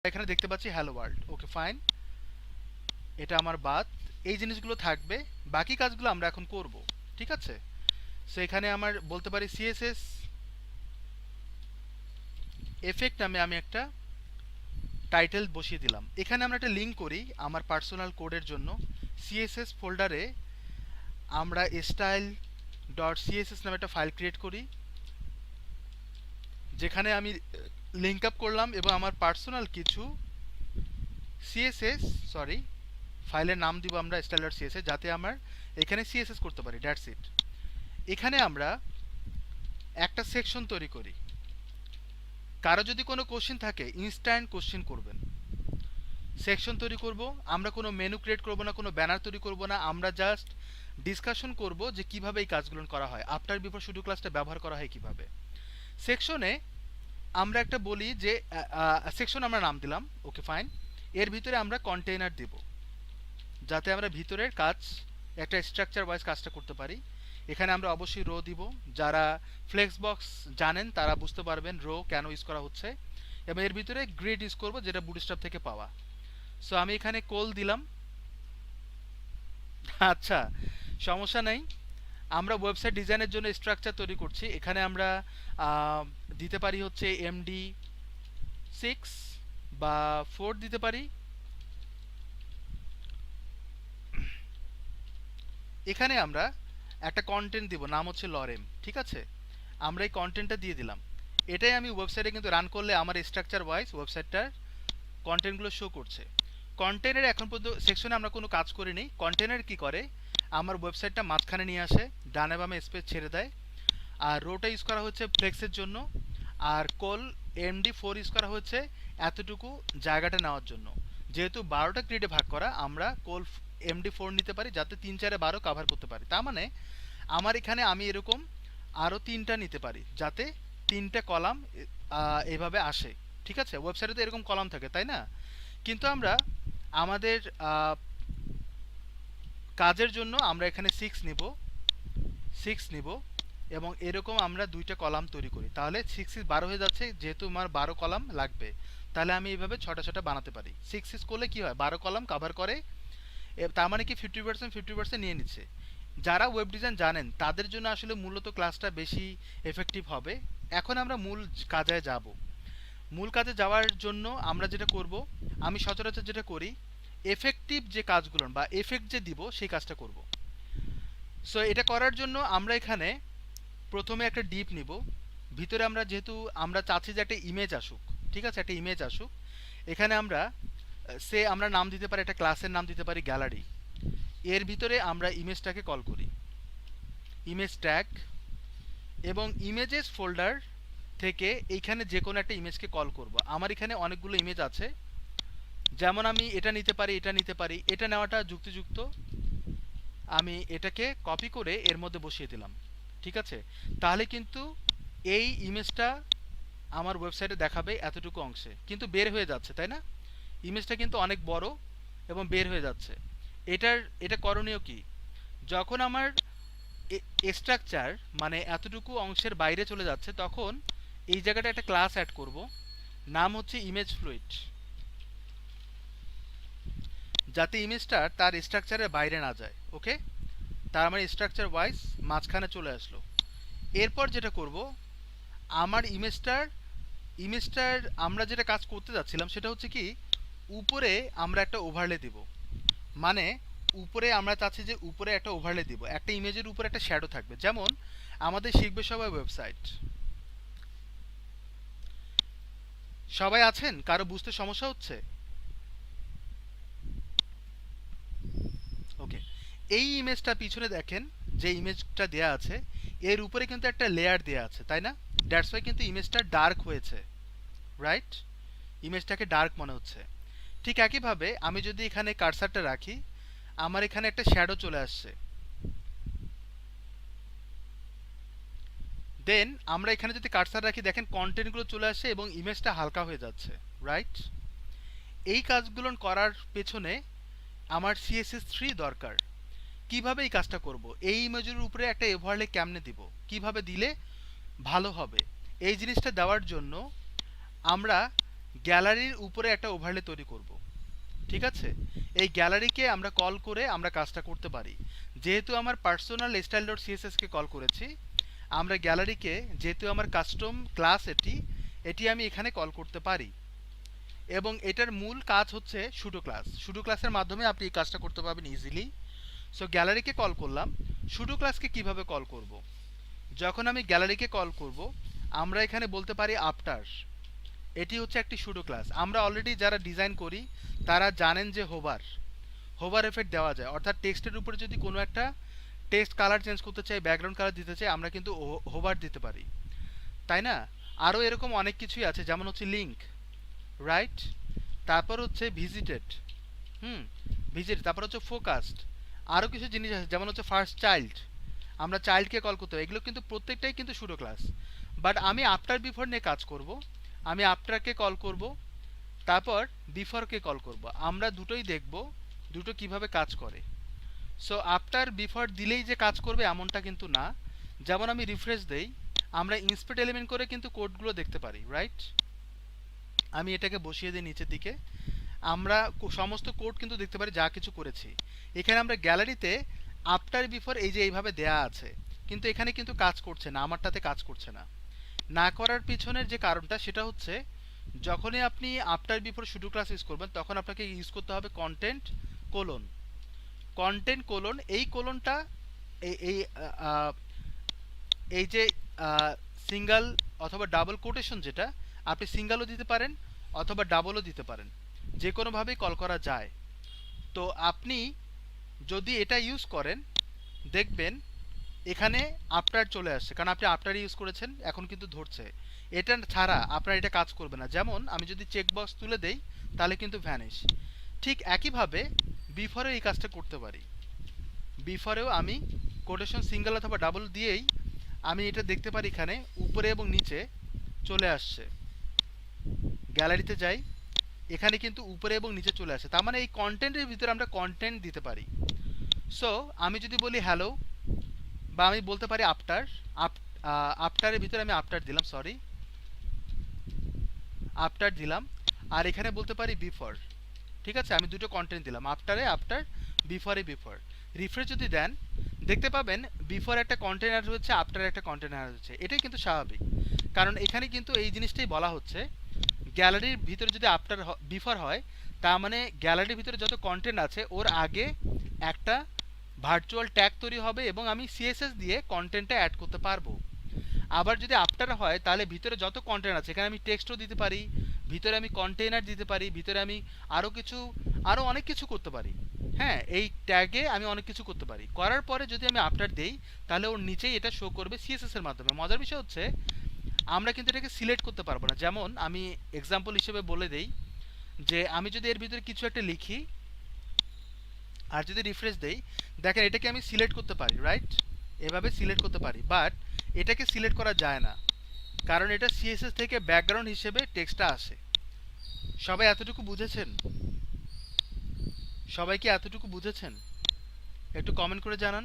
এখানে দেখতে পাচ্ছি হ্যালো ওয়ার্ল্ড। ওকে ফাইন, এটা আমার বাদ। এই জিনিসগুলো থাকবে, বাকি কাজগুলো আমরা এখন করব। ঠিক আছে, সো এখানে আমার বলতে পারি সিএসএস এফেক্ট নামে আমি একটা টাইটেল বসিয়ে দিলাম। এখানে আমরা একটা লিঙ্ক করি আমার পার্সোনাল কোডের জন্য। সিএসএস ফোল্ডারে আমরা স্টাইল ডট সিএসএস নামে একটা ফাইল ক্রিয়েট করি, যেখানে আমি লিঙ্ক আপ করলাম এবং আমার পার্সোনাল কিছু সিএসএস ফাইলের নাম দিব আমরা স্টাইল ডট সিএসএস, যাতে আমার এখানে সিএসএস করতে পারি। That's it. এখানে আমরা একটা সেকশন তৈরি করি। কারো যদি কোনো কোশ্চেন থাকে ইনস্ট্যান্ট কোশ্চেন করবেন। সেকশন তৈরি করব, আমরা কোনো মেনু ক্রিয়েট করব না, কোনো ব্যানার তৈরি করব না, আমরা জাস্ট ডিসকাশন করব যে কিভাবে এই কাজগুলো করা হয়, আফটার বিফোর শুডু ক্লাসটা ব্যবহার করা হয় কিভাবে। সেকশনে আমরা একটা বলি যে সেকশন আমরা নাম দিলাম, ওকে ফাইন। এর ভিতরে আমরা কন্টেইনার দেব, যাতে আমরা ভিতরের কাজ একটা স্ট্রাকচার ওয়াইজ কাজটা করতে পারি। এখানে আমরা অবশ্যই রো দিব। যারা ফ্লেক্সবক্স জানেন তারা বুঝতে পারবেন রো কেন ইউজ করা হচ্ছে। এবং এর ভিতরে গ্রিড ইউজ করব, যেটা বুটস্ট্র্যাপ থেকে পাওয়া। সো আমি এখানে কোল দিলাম। আচ্ছা, সমস্যা নেই, আমরা ওয়েবসাইট ডিজাইনের জন্য স্ট্রাকচার তৈরি করছি। এখানে আমরা দিতে পারি হচ্ছে MD6 বা 4 দিতে পারি। এখানে আমরা একটা কন্টেন্ট দিব, নাম হচ্ছে লরেম। ঠিক আছে, আমরা এই কন্টেন্টটা দিয়ে দিলাম। এটাই আমি ওয়েবসাইটে কিন্তু রান করলে আমার স্ট্রাকচার ওয়াইজ ওয়েবসাইটটার কন্টেন্টগুলো শো করছে। কন্টেন্টের এখন পর্যন্ত সেকশনে আমরা কোনো কাজ করিনি। কন্টেন্টের কি করে, আমার ওয়েবসাইটটা মাঝখানে নিয়ে আসে, ডানে বামে স্পেস ছেড়ে দেয়। আর রোটা ইউজ করা হচ্ছে ফ্লেক্সের জন্য, আর কোল MD4 ইউজ করা হচ্ছে এতটুকু জায়গাটা নেওয়ার জন্য। যেহেতু 12টা গ্রিডে ভাগ করা, আমরা কোল MD4 নিতে পারি, যাতে 3 4 12 কাভার করতে পারি। তার মানে আমার এখানে আমি এরকম আরও 3টা নিতে পারি, যাতে 3টে কলাম এইভাবে আসে। ঠিক আছে, ওয়েবসাইটে তো এরকম কলাম থাকে, তাই না? কিন্তু আমরা আমাদের কাজের জন্য আমরা এখানে 6 নিব এবং এরকম আমরা 2টা কলাম তৈরি করি। তাহলে 6 6 12 হয়ে যাচ্ছে, যেহেতু আমার 12 কলাম লাগবে, তাহলে আমি এইভাবে 6টা 6টা বানাতে পারি। 6 6 করলে কি হয়, 12 কলাম কভার করে। তার মানে কি 50% নিয়ে নিচ্ছে। যারা ওয়েব ডিজাইন জানেন তাদের জন্য আসলে মূলত ক্লাসটা বেশি এফেক্টিভ হবে। এখন আমরা মূল কাজে যাব। মূল কাজে যাওয়ার জন্য আমরা যেটা করব, আমি সচরাচর যেটা করি, এফেক্টিভ যে কাজগুলো বা এফেক্ট যে দিব সেই কাজটা করব। সো এটা করার জন্য আমরা এখানে প্রথমে একটা ডিপ নিব। ভিতরে আমরা যেহেতু আমরা চাচ্ছি যে একটা ইমেজ আসুক, ঠিক আছে, একটা ইমেজ আসুক। এখানে আমরা আমরা নাম দিতে পারি, একটা ক্লাসের নাম দিতে পারি গ্যালারি। এর ভিতরে আমরা ইমেজটাকে কল করি ইমেজ ট্যাগ, এবং ইমেজেস ফোল্ডার থেকে এইখানে যে কোনো একটা ইমেজকে কল করব। আমার এখানে অনেকগুলো ইমেজ আছে, যেমন আমি এটা নিতে পারি, এটা নিতে পারি। এটা নেওয়াটা যুক্তিযুক্ত, আমি এটাকে কপি করে এর মধ্যে বসিয়ে দিলাম। ঠিক আছে, তাহলে কিন্তু এই ইমেজটা আমার ওয়েবসাইটে দেখাবে এতটুকু অংশে, কিন্তু বের হয়ে যাচ্ছে, তাই না? ইমেজটা কিন্তু অনেক বড় এবং বের হয়ে যাচ্ছে। এটা করণীয় কি, যখন আমার স্ট্রাকচার মানে এতটুকু অংশের বাইরে চলে যাচ্ছে, তখন এই জায়গাটা একটা ক্লাস অ্যাড করব, নাম হচ্ছে ইমেজ ফ্লুইড, যাতে ইমেজটা তার স্ট্রাকচারের বাইরে না যায়। ওকে, তার মানে স্ট্রাকচার ওয়াইজ মাঝখানে চলে আসলো। এরপর যেটা করব, আমার ইমেজটার আমরা যেটা কাজ করতে যাচ্ছিলাম সেটা হচ্ছে কি, উপরে আমরা একটা ওভারলে দিব। মানে উপরে আমরা চাচ্ছি যে উপরে একটা ওভারলে দিব, একটা ইমেজের উপরে একটা শ্যাডো থাকবে। যেমন আমাদের শিখবে সবাই ওয়েবসাইট, সবাই আছেন? কারো বুঝতে সমস্যা হচ্ছে? ওকে, এই ইমেজটা পিছনে দেখেন, যে ইমেজটা দেয়া আছে এর উপরে কিন্তু একটা লেয়ার দেয়া আছে, তাই না? দ্যাটস ওয়াই কিন্তু ইমেজটা ডার্ক হয়েছে, রাইট? ইমেজটাকে ডার্ক মনে হচ্ছে। ঠিক একইভাবে আমি যদি এখানে কার্সারটা রাখি, আমার এখানে একটা শ্যাডো চলে আসছে। দেন আমরা এখানে যদি কার্সার রাখি, দেখেন কন্টেন্টগুলো চলে আসছে এবং ইমেজটা হালকা হয়ে যাচ্ছে, রাইট? এই কাজগুলো করার পেছনে আমার CSS3 দরকার। কিভাবে এই কাজটা করব, এই ইমেজের উপরে একটা ওভারলে কেমনে দিব, কিভাবে দিলে ভালো হবে, এই জিনিসটা দেওয়ার জন্য আমরা গ্যালারির উপরে একটা ওভারলে তৈরি করব। ঠিক আছে, এই গ্যালারিকে আমরা কল করে আমরা কাজটা করতে পারি। যেহেতু আমার পার্সোনাল স্টাইল ডট সিএসএস কে কল করেছি, আমরা গ্যালারিকে, যেহেতু আমার কাস্টম ক্লাস এটি, এটি আমি এখানে কল করতে পারি। এবং এটার মূল কাজ হচ্ছে শুডো ক্লাস। শুডো ক্লাসের মাধ্যমে আপনি এই কাজটা করতে পারবেন ইজিলি। সো গ্যালারিকে কল করলাম। শুডো ক্লাসকে কিভাবে কল করব? যখন আমি গ্যালারিকে কল করব, আমরা এখানে বলতে পারি আফটার। এটি হচ্ছে একটি শুডো ক্লাস। আমরা অলরেডি যারা ডিজাইন করি তারা জানেন যে হোভার হোভার এফেক্ট দেওয়া যায়, অর্থাৎ টেক্সটের উপরে যদি কোনো একটা টেক্সট কালার চেঞ্জ করতে চাই, ব্যাকগ্রাউন্ড কালার দিতে চাই, আমরা কিন্তু হোভার দিতে পারি, তাই না? আরও এরকম অনেক কিছুই আছে, যেমন হচ্ছে লিঙ্ক, রাইট? তারপর হচ্ছে ভিজিটেড, হুম, ভিজিট, তারপর হচ্ছে ফোকাসড। আরও কিছু জিনিস আছে, যেমন হচ্ছে ফার্স্ট চাইল্ড, আমরা চাইল্ডকে কল করতে হবে। এগুলো কিন্তু প্রত্যেকটাই কিন্তু শুডো ক্লাস। বাট আমি আফটার বিফোর নিয়ে কাজ করব। আমি আফটারকে কল করব, তারপর বিফোরকে কল করব। আমরা দুটোই দেখব দুটো কিভাবে কাজ করে। সো আফটার বিফোর দিলেই যে কাজ করবে এমনটা কিন্তু না। যেমন আমি রিফ্রেশ দেই, আমরা ইন্সপেক্ট এলিমেন্ট করে কিন্তু কোডগুলো দেখতে পারি, রাইট? আমি এটাকে বসিয়ে দিই নিচের দিকে। আমরা সমস্ত কোড কিন্তু দেখতে পারি যা কিছু করেছি। এখানে আমরা গ্যালারিতে আফটার বিফোর এই যে এইভাবে দেয়া আছে, কিন্তু এখানে কিন্তু কাজ করছে না, আমারটাতে কাজ করছে না। না করার পিছনের যে কারণটা সেটা হচ্ছে, যখনই আপনি আফটার বিফোর শুডো ক্লাস ইউজ করবেন তখন আপনাকে ইউজ করতে হবে কন্টেন্ট কোলন। কন্টেন্ট কোলন, এই কোলনটা এই এই আহ, এই যে সিঙ্গেল অথবা ডাবল কোটেশন, যেটা আপনি সিঙ্গেলও দিতে পারেন অথবা ডাবলও দিতে পারেন, যে কোনোভাবেই কল করা যায়। তো আপনি যদি এটা ইউজ করেন দেখবেন এখানে আফটার চলে আসছে, কারণ আপনি আফটার ইউজ করেছেন, এখন কিন্তু ধরছে। এটা ছাড়া আপনার এটা কাজ করবে না। যেমন আমি যদি চেকবক্স তুলে দেই তাহলে কিন্তু ভ্যানিশ। ঠিক একইভাবে বিফোরেও এই কাজটা করতে পারি। বিফোরেও আমি কোটেশন সিঙ্গেল অথবা ডাবল দিয়েই আমি এটা দেখতে পারি এখানে উপরে এবং নিচে চলে আসছে। গ্যালারিতে যাই, এখানে কিন্তু উপরে এবং নিচে চলে আসে, তার মানে এই কন্টেন্টের ভিতরে আমরা কন্টেন্ট দিতে পারি। সো আমি যদি বলি হ্যালো, বা আমি বলতে পারি আফটার, আফটারের ভিতরে আমি আফটার দিলাম, সরি, আফটার দিলাম। আর এখানে বলতে পারি বিফোর। ঠিক আছে, আমি দুটো কন্টেন্ট দিলাম, আফটারে আফটার, বিফোরে বিফোর। রিফ্রেশ যদি দেন দেখতে পাবেন বিফোর একটা কন্টেন্ট অ্যাড হচ্ছে, আফটার একটা কন্টেন্ট অ্যাড হচ্ছে। এটাই কিন্তু স্বাভাবিক, কারণ এখানে কিন্তু এই জিনিসটাই বলা হচ্ছে, গ্যালারির ভিতরে যদি আফটার বিফোর হয় তার মানে গ্যালারির ভিতরে যত কন্টেন্ট আছে ওর আগে একটা ভার্চুয়াল ট্যাগ তৈরি হবে এবং আমি সিএসএস দিয়ে কন্টেন্টটা অ্যাড করতে পারবো। আবার যদি আফটার হয় তাহলে ভিতরে যত কন্টেন্ট আছে, এখানে আমি টেক্সটও দিতে পারি, ভিতরে আমি কন্টেইনার দিতে পারি, ভিতরে আমি আরও অনেক কিছু করতে পারি। হ্যাঁ, এই ট্যাগে আমি অনেক কিছু করতে পারি। করার পরে যদি আমি আফটার দেই তাহলে ওর নিচেই এটা শো করবে সিএসএস এর মাধ্যমে। মজার বিষয় হচ্ছে আমরা কিন্তু এটাকে সিলেক্ট করতে পারবো না। যেমন আমি এক্সাম্পল হিসেবে বলে দেই যে আমি যদি এর ভিতরে কিছু একটা লিখি আর যদি রিফ্রেশ দেই, দেখেন এটাকে আমি সিলেক্ট করতে পারি, রাইট? এভাবে সিলেক্ট করতে পারি, বাট এটাকে সিলেক্ট করা যায় না, কারণ এটা সিএসএস থেকে ব্যাকগ্রাউন্ড হিসেবে টেক্সটটা আসে। সবাই এতটুকু বুঝেছেন? সবাই কি এতটুকু বুঝেছেন? একটু কমেন্ট করে জানান।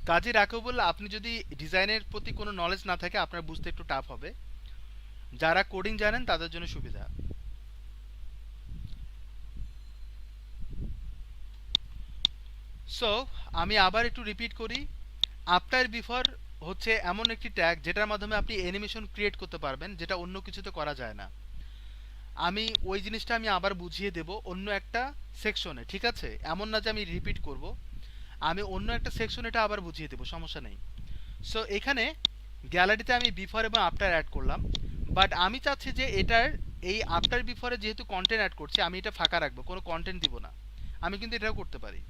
কাজী রাকিবুল, আপনি যদি ডিজাইনের প্রতি কোনো নলেজ না থাকে আপনার বুঝতে একটু টাফ হবে। যারা কোডিং জানেন তাদের জন্য সুবিধা। সো আমি আবার একটু রিপিট করি, আফটার বিফোর হচ্ছে এমন একটি ট্যাগ যেটার মাধ্যমে আপনি অ্যানিমেশন ক্রিয়েট করতে পারবেন, যেটা অন্য কিছুতে করা যায় না। আমি ওই জিনিসটা আমি আবার বুঝিয়ে দেব অন্য একটা সেকশনে, ঠিক আছে? এমন না যে আমি রিপিট করব, আমি অন্য একটা সেকশনে এটা আবার বুঝিয়ে দেব, সমস্যা নেই। সো এখানে গ্যালারিতে আমি বিফোর এবং আফটার অ্যাড করলাম, বাট আমি চাচ্ছি যে এটার এই আফটার বিফোরে যেহেতু কন্টেন্ট অ্যাড করছি আমি এটা ফাঁকা রাখবো, কোনো কন্টেন্ট দিব না। আমি কিন্তু এটাও করতে পারি।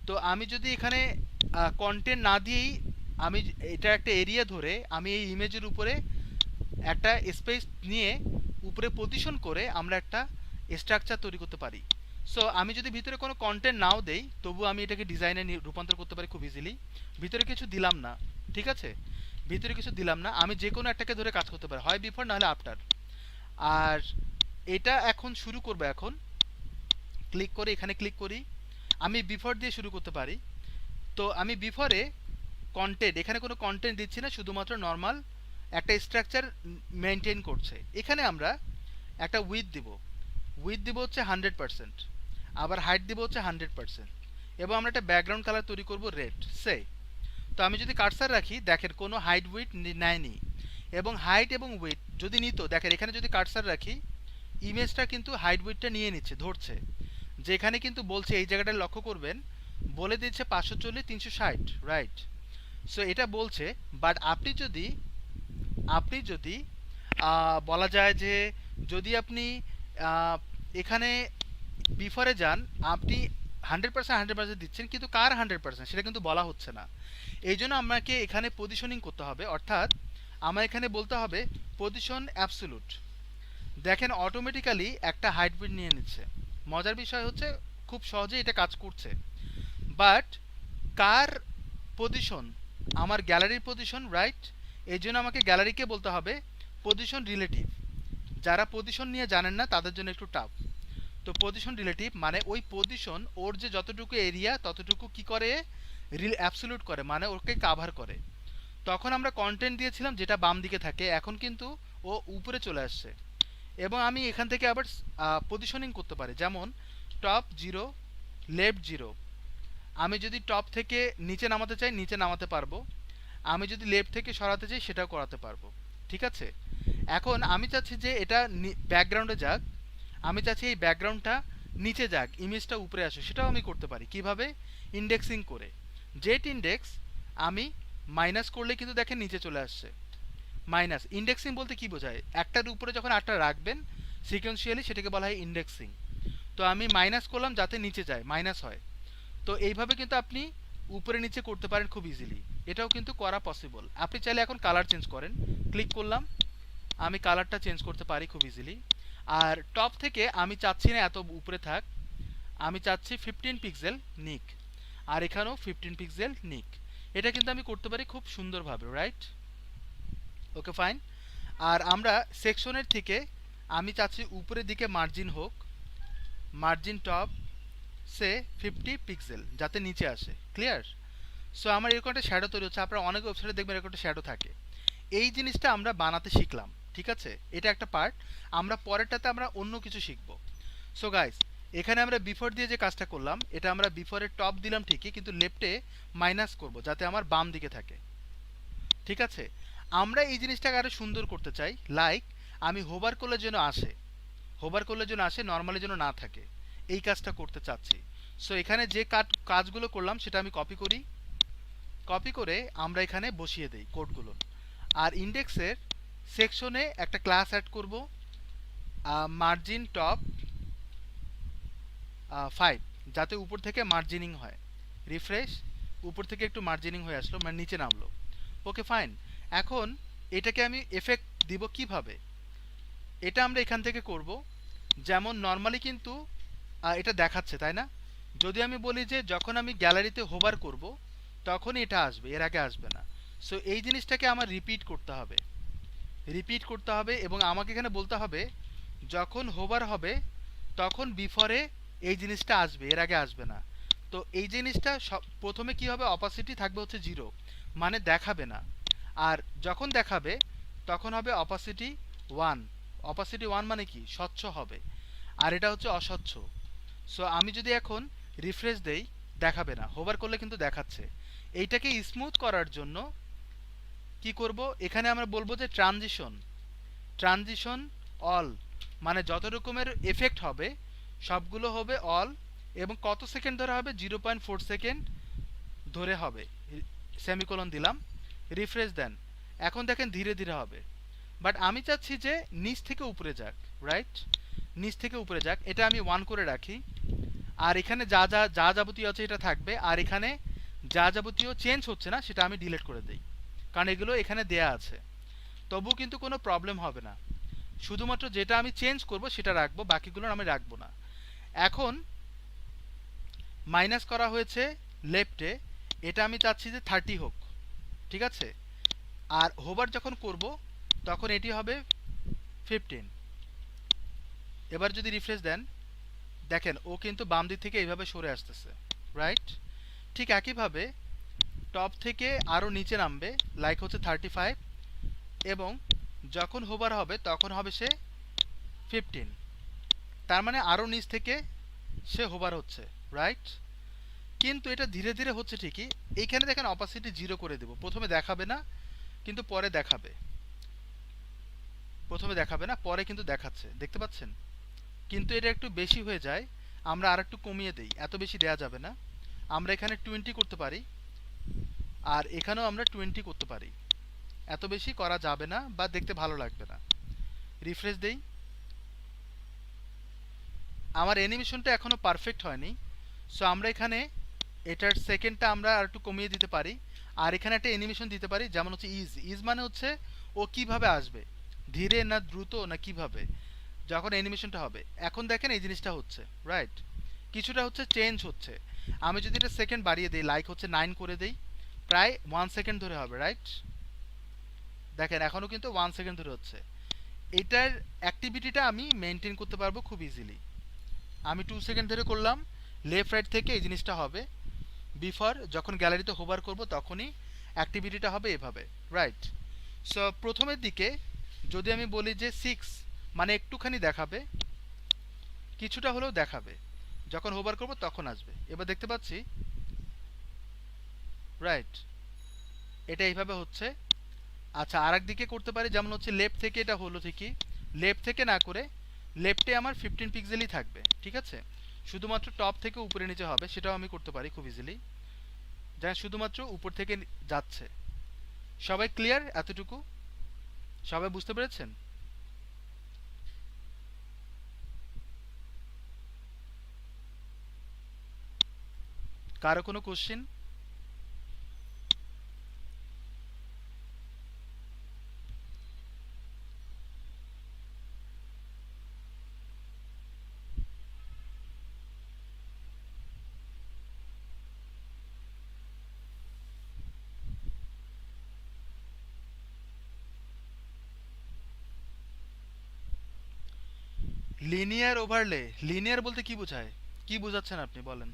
তো আমি যদি এখানে কন্টেন্ট না দিয়েই আমি এটা একটা এরিয়া ধরে আমি এই ইমেজের উপরে একটা স্পেস নিয়ে উপরে পজিশন করে আমরা একটা স্ট্রাকচার তৈরি করতে পারি। সো আমি যদি ভিতরে কোনো কন্টেন্ট নাও দেই তবু আমি এটাকে ডিজাইনে রূপান্তর করতে পারি খুব ইজিলি। ভিতরে কিছু দিলাম না, ঠিক আছে? ভিতরে কিছু দিলাম না, আমি যে কোনো একটাকে ধরে কাজ করতে পারি, হয় বিফোর না হলে আফটার। আর এটা এখন শুরু করবো, এখন ক্লিক করে এখানে ক্লিক করি, আমি বিফোর দিয়ে শুরু করতে পারি। তো আমি বিফোরে কন্টেন্ট, এখানে কোনো কন্টেন্ট দিচ্ছি না, শুধুমাত্র নর্মাল একটা স্ট্রাকচার মেনটেন করছে। এখানে আমরা একটা উইথ দিব হচ্ছে 100%, আবার হাইট দিব হচ্ছে 100%, এবং আমরা একটা ব্যাকগ্রাউন্ড কালার তৈরি করব রেড সে। তো আমি যদি কার্সার রাখি দেখেন কোনো হাইট উইথ নেয়নি, এবং হাইট এবং উইথ যদি নিত দেখেন এখানে যদি কার্সার রাখি ইমেজটা কিন্তু হাইট উইথটা নিয়ে নিচ্ছে, ধরছে। যেখানে কিন্তু বলছে এই জায়গাটা লক্ষ্য করবেন বলে দিচ্ছে 540 360, রাইট? সো এটা বলছে। বাট আপনি যদি বলা যায় যে যদি আপনি আহ, এখানে বিফোরে যান, আপনি 100% দিচ্ছেন, কিন্তু কার 100% সেটা কিন্তু বলা হচ্ছে না। এই জন্য আমাকে এখানে পজিশনিং করতে হবে, অর্থাৎ আমার এখানে বলতে হবে পজিশন অ্যাবসোলুট। দেখেন অটোমেটিক্যালি একটা হাইট বিট নিয়ে নিচ্ছে। মজার বিষয় হচ্ছে খুব সহজে এটা কাজ করছে। But car position? আমার গ্যালারির পজিশন, রাইট? এই জন্য আমাকে গ্যালারিকে বলতে হবে পজিশন রিলেটিভ। যারা পজিশন নিয়ে জানেন না তাদের জন্য একটু টাফ। তো পজিশন রিলেটিভ মানে ওই পজিশন ওর যে যতটুকু এরিয়া ততটুকু কি করে, অ্যাবসোলিউট করে, মানে ওকে কাভার করে। তখন আমরা কন্টেন্ট দিয়েছিলাম যেটা বাম দিকে থাকে, এখন কিন্তু ও উপরে চলে আসছে। এবং আমি এখান থেকে আবার পজিশনিং করতে পারি, যেমন টপ 0 লেফট 0। আমি যদি টপ থেকে নিচে নামাতে চাই নিচে নামাতে পারবো, আমি যদি লেফট থেকে সরাতে চাই সেটাও করাতে পারবো। ঠিক আছে, এখন আমি চাচ্ছি যে এটা ব্যাকগ্রাউন্ডে যাক, আমি চাচ্ছি এই ব্যাকগ্রাউন্ডটা নিচে যাক, ইমেজটা উপরে আসে, সেটাও আমি করতে পারি। কিভাবে? ইন্ডেক্সিং করে। জেট ইন্ডেক্স আমি মাইনাস করলে কিন্তু দেখেন নিচে চলে আসছে। মাইনাস ইন্ডেক্সিং বলতে কি বোঝায়? একটার উপরে যখন আটটা রাখবেন সিকোয়েন্সিয়ালি সেটাকে বলা হয় ইন্ডেক্সিং। তো আমি মাইনাস করলাম যাতে নিচে যায়, মাইনাস হয়। তো এইভাবে কিন্তু আপনি উপরে নিচে করতে পারেন খুব ইজিলি। এটাও কিন্তু করা পসিবল। আপনি চাইলে এখন কালার চেঞ্জ করেন, ক্লিক করলাম, আমি কালারটা চেঞ্জ করতে পারি খুব ইজিলি। আর টপ থেকে আমি চাচ্ছি না এত উপরে থাক, আমি চাচ্ছি 15 পিক্সেল নিক, আর এখানেও 15 পিক্সেল নিক। এটা কিন্তু আমি করতে পারি খুব সুন্দরভাবে, রাইট? Okay fine. আর আমরা সেকশনের থেকে আমি চাচ্ছি উপরের দিকে মার্জিন হোক, মার্জিন টপ সে 50 পিক্সেল, যাতে নিচে আসে। ক্লিয়ার? সো আমার এরকম একটা শ্যাডো তৈরি হচ্ছে। আপনারা অনেক ওয়েবসাইটে দেখবেন এরকম একটা শ্যাডো থাকে। এই জিনিসটা আমরা বানাতে শিখলাম, ঠিক আছে? এটা একটা পার্ট। আমরা পরেরটাতে আমরা অন্য কিছু শিখব। সো গাইস, এখানে আমরা বিফোর দিয়ে যে কাজটা করলাম, এটা আমরা বিফোরের টপ দিলাম ঠিকই, কিন্তু লেফটে মাইনাস করব যাতে আমার বাম দিকে থাকে। ঠিক আছে, আমরা এই জিনিসটাকে আরো সুন্দর করতে চাই। লাইক আমি হোভার করলে যেন আসে, হোভার করলে যেন আসে, নর্মালি যেন না থাকে, এই কাজটা করতে চাচ্ছি। সো এখানে যে কাজগুলো করলাম সেটা আমি কপি করি, কপি করে আমরা এখানে বসিয়ে দেই কোডগুলো। আর ইন্ডেক্সের সেকশনে একটা ক্লাস অ্যাড করব, মার্জিন টপ 5, যাতে উপর থেকে মার্জিনিং হয়। রিফ্রেশ, উপর থেকে একটু মার্জিনিং হয়ে আসলো, মানে নিচে নামলো। Okay fine. এখন এটাকে আমি এফেক্ট দিব কিভাবে? এটা আমরা এখান থেকে করব। যেমন নর্মালি কিন্তু এটা দেখাচ্ছে, তাই না? যদি আমি বলি যে যখন আমি গ্যালারিতে হোভার করব তখন এটা আসবে, এর আগে আসবে না। সো এই জিনিসটাকে আমার রিপিট করতে হবে এবং আমাকে এখানে বলতে হবে যখন হোভার হবে তখন বিফোরে এই জিনিসটা আসবে, এর আগে আসবে না। তো এই জিনিসটা প্রথমে কি হবে, অপাসিটি থাকবে হচ্ছে 0, মানে দেখাবে না। আর যখন দেখাবে তখন হবে অপাসিটি 1। অপাসিটি 1 মানে কি? স্বচ্ছ হবে। আর এটা হচ্ছে অস্বচ্ছ। সো আমি যদি এখন রিফ্রেশ দেই দেখাবে না, হোভার করলে কিন্তু দেখাচ্ছে। এইটাকে স্মুথ করার জন্য কি করব, এখানে আমরা বলবো যে ট্রানজিশন অল, মানে যত রকমের এফেক্ট হবে সবগুলো হবে অল, এবং কত সেকেন্ড ধরে হবে? 0.4 সেকেন্ড ধরে হবে। সেমিকোলন দিলাম, রিফ্রেশ দেন, এখন দেখেন ধীরে ধীরে হবে। বাট আমি চাচ্ছি যে নিচ থেকে উপরে যাক, রাইট? নিচ থেকে উপরে যাক, এটা আমি 1 করে রাখি। আর এখানে যা যা যা যাবতীয় আছে এটা থাকবে, আর এখানে যা যাবতীয় চেঞ্জ হচ্ছে না সেটা আমি ডিলিট করে দিই, কারণ এগুলো এখানে দেয়া আছে। তবুও কিন্তু কোনো প্রবলেম হবে না, শুধুমাত্র যেটা আমি চেঞ্জ করব সেটা রাখবো, বাকিগুলো আমি রাখবো না। এখন মাইনাস করা হয়েছে লেফটে, এটা আমি চাচ্ছি যে 30 হোক, ঠিক আছে? আর হোভার যখন করব তখন এটি হবে 15। এবার যদি রিফ্রেশ দেন দেখেন ও কিন্তু বাম দিক থেকে এইভাবে সরে আসতেছে, রাইট? ঠিক একইভাবে টপ থেকে আরও নিচে নামবে, লাইক হচ্ছে 35, এবং যখন হোভার হবে তখন হবে সে 15। তার মানে আরও নিচ থেকে সে হোভার হচ্ছে, রাইট? কিন্তু এটা ধীরে ধীরে হচ্ছে ঠিকই। এইখানে দেখেন অপাসিটি 0 করে দেব, প্রথমে দেখাবে না কিন্তু পরে দেখাবে, প্রথমে দেখাবে না পরে কিন্তু দেখাচ্ছে, দেখতে পাচ্ছেন? কিন্তু এটা একটু বেশি হয়ে যায়, আমরা আর একটু কমিয়ে দেই, এত বেশি দেয়া যাবে না। আমরা এখানে 20 করতে পারি, আর এখানেও আমরা 20 করতে পারি। এত বেশি করা যাবে না বা দেখতে ভালো লাগবে না। রিফ্রেশ দেই। আমার অ্যানিমেশনটা এখনো পারফেক্ট হয়নি, সো আমরা এখানে এটার সেকেন্ডটা আমরা আর একটু কমিয়ে দিতে পারি, আর এখানে একটা অ্যানিমেশন দিতে পারি, যেমন হচ্ছে ইজ। ইজ মানে হচ্ছে ও কিভাবে আসবে, ধীরে না দ্রুত না কিভাবে, যখন অ্যানিমেশনটা হবে। এখন দেখেন এই জিনিসটা হচ্ছে, রাইট? কিছুটা হচ্ছে চেঞ্জ হচ্ছে। আমি যদি এটা সেকেন্ড বাড়িয়ে দিই, লাইক হচ্ছে 9 করে দেই, প্রায় 1 সেকেন্ড ধরে হবে, রাইট? দেখেন এখনও কিন্তু 1 সেকেন্ড ধরে হচ্ছে। এটার অ্যাক্টিভিটিটা আমি মেনটেন করতে পারবো খুব ইজিলি। আমি 2 সেকেন্ড ধরে করলাম, লেফট রাইট থেকে এই জিনিসটা হবে। বিফোর যখন গ্যালারিতে হোভার করব তখনই অ্যাক্টিভিটিটা হবে এভাবে, রাইট? সো প্রথমের দিকে যদি আমি বলি যে 6 মানে একটুখানি দেখাবে, কিছুটা হলেও দেখাবে, যখন হোভার করব তখন আসবে। এবার দেখতে পাচ্ছি, রাইট? এটা এইভাবে হচ্ছে। আচ্ছা, আরেক দিকে করতে পারি, যেমন হচ্ছে লেফট থেকে এটা হলো ঠিকই, লেফট থেকে না করে লেফটে আমার 15 পিক্সেলই থাকবে, ঠিক আছে? শুধুমাত্র টপ থেকে উপরে নিচে হবে, সেটাও আমি করতে পারি খুব ইজিলি, যা শুধুমাত্র উপর থেকে যাচ্ছে। সবাই ক্লিয়ার এতটুকু? সবাই বুঝতে পেরেছেন? কারো কোনো কোশ্চেন? লিনিয়ার ওভারলে, লিনিয়ার বলতে কি বোঝায়, কি বোঝাচ্ছেন আপনি বলেন?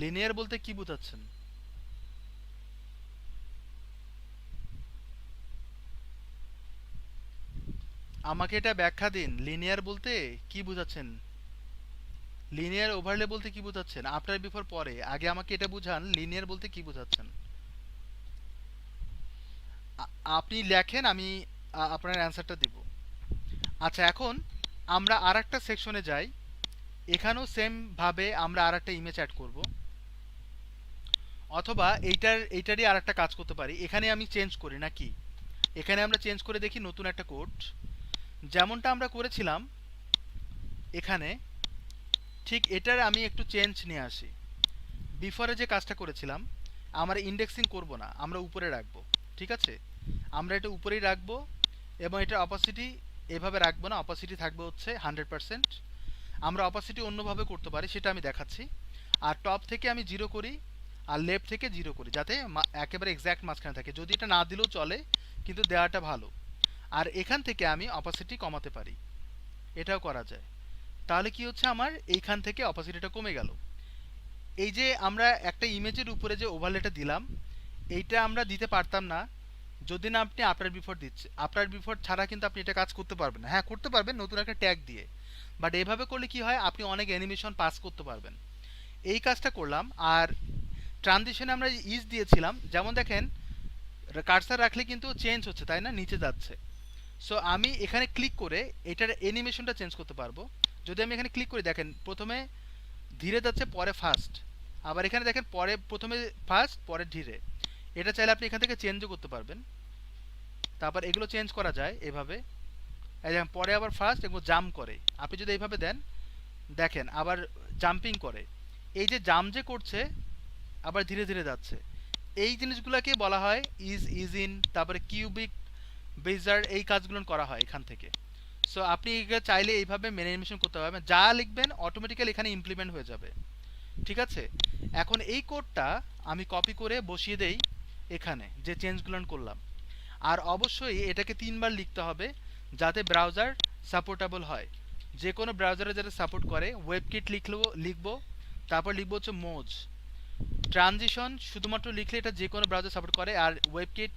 লিনিয়ার বলতে কি বোঝাচ্ছেন? আমাকে এটা ব্যাখ্যা দিন, লিনিয়ার বলতে কি বোঝাচ্ছেন? লিনিয়ার ওভারলে বলতে কি বোঝাচ্ছেন? আফটার বিফোর পরে, আগে আমাকে এটা বুঝান লিনিয়ার বলতে কি বোঝাচ্ছেন। আপনি লেখেন, আমি আপনার অ্যান্সারটা দিব। আচ্ছা, এখন আমরা আর একটা সেকশনে যাই। এখানেও সেম ভাবে আমরা আর একটা ইমেজ অ্যাড করব, অথবা এইটারই আর একটা কাজ করতে পারি। এখানে আমি চেঞ্জ করি নাকি, এখানে আমরা চেঞ্জ করে দেখি নতুন একটা কোড, যেমনটা আমরা করেছিলাম এখানে, ঠিক এটার আমি একটু চেঞ্জ নিয়ে আসি। বিফোরে যে কাজটা করেছিলাম, আমরা ইন্ডেক্সিং করব না, আমরা উপরে রাখবো, ঠিক আছে? আমরা এটা উপরেই রাখবো, এবং এটার অপাসিটি এভাবে রাখবো না, অপাসিটি থাকবে হচ্ছে 100%। আমরা অপাসিটি অন্যভাবে করতে পারি, সেটা আমি দেখাচ্ছি। আর টপ থেকে আমি 0 করি, আর লেফট থেকে 0 করি, যাতে একেবারে এক্স্যাক্ট মাঝখানে থাকে। যদি এটা না দিলেও চলে, কিন্তু দেওয়াটা ভালো। আর এখান থেকে আমি অপাসিটি কমাতে পারি, এটাও করা যায়। তাহলে কি হচ্ছে, আমার এইখান থেকে অপাসিটিটা কমে গেল। এই যে আমরা একটা ইমেজের উপরে যে ওভারলেটা দিলাম, এইটা আমরা দিতে পারতাম না যদি না আপনি আফটার বিফোর দিচ্ছে। আফটার বিফোর ছাড়া কিন্তু আপনি এটা কাজ করতে পারবেন না। হ্যাঁ, করতে পারবেন নতুন একটা ট্যাগ দিয়ে, বাট এভাবে করলে কি হয়, আপনি অনেক অ্যানিমেশন পাস করতে পারবেন। এই কাজটা করলাম। আর ট্রানজিশনে আমরা ইজ দিয়েছিলাম, যেমন দেখেন কার্সার রাখলে কিন্তু চেঞ্জ হচ্ছে, তাই না, নিচে যাচ্ছে। সো আমি এখানে ক্লিক করে এটার অ্যানিমেশনটা চেঞ্জ করতে পারবো। যদি আমি এখানে ক্লিক করি, দেখেন প্রথমে ধীরে যাচ্ছে, পরে ফাস্ট, আবার এখানে দেখেন পরে প্রথমে ফাস্ট পরে ধীরে। এটা চাইলে আপনি এখান থেকে চেঞ্জও করতে পারবেন। তারপর এগুলো চেঞ্জ করা যায় এভাবে, এই দেখেন পরে আবার ফাস্ট এগুলো জাম্প করে। আপনি যদি এইভাবে দেন, দেখেন আবার জাম্পিং করে। এই যে জাম্প যে করছে, আবার ধীরে ধীরে যাচ্ছে, এই জিনিসগুলোকে বলা হয় ইজ ইন। তারপরে কিউবিক বেজার, এই কাজগুলো করা হয় এখান থেকে। সো আপনি চাইলে এইভাবে অ্যানিমেশন করতে পারবেন, যা লিখবেন অটোমেটিক্যালি এখানে ইমপ্লিমেন্ট হয়ে যাবে, ঠিক আছে? এখন এই কোডটা আমি কপি করে বসিয়ে দেই এখানে, যে চেঞ্জগুলো করলাম। আর অবশ্যই এটাকে 3 বার লিখতে হবে, যাতে ব্রাউজার সাপোর্টেবল হয়। যে কোনো ব্রাউজারে যারা সাপোর্ট করে ওয়েবকিট লিখবো, তারপর লিখবো হচ্ছে মোজ। ট্রানজিশন শুধুমাত্র লিখলে এটা যে কোনো ব্রাউজার সাপোর্ট করে। আর ওয়েবকিট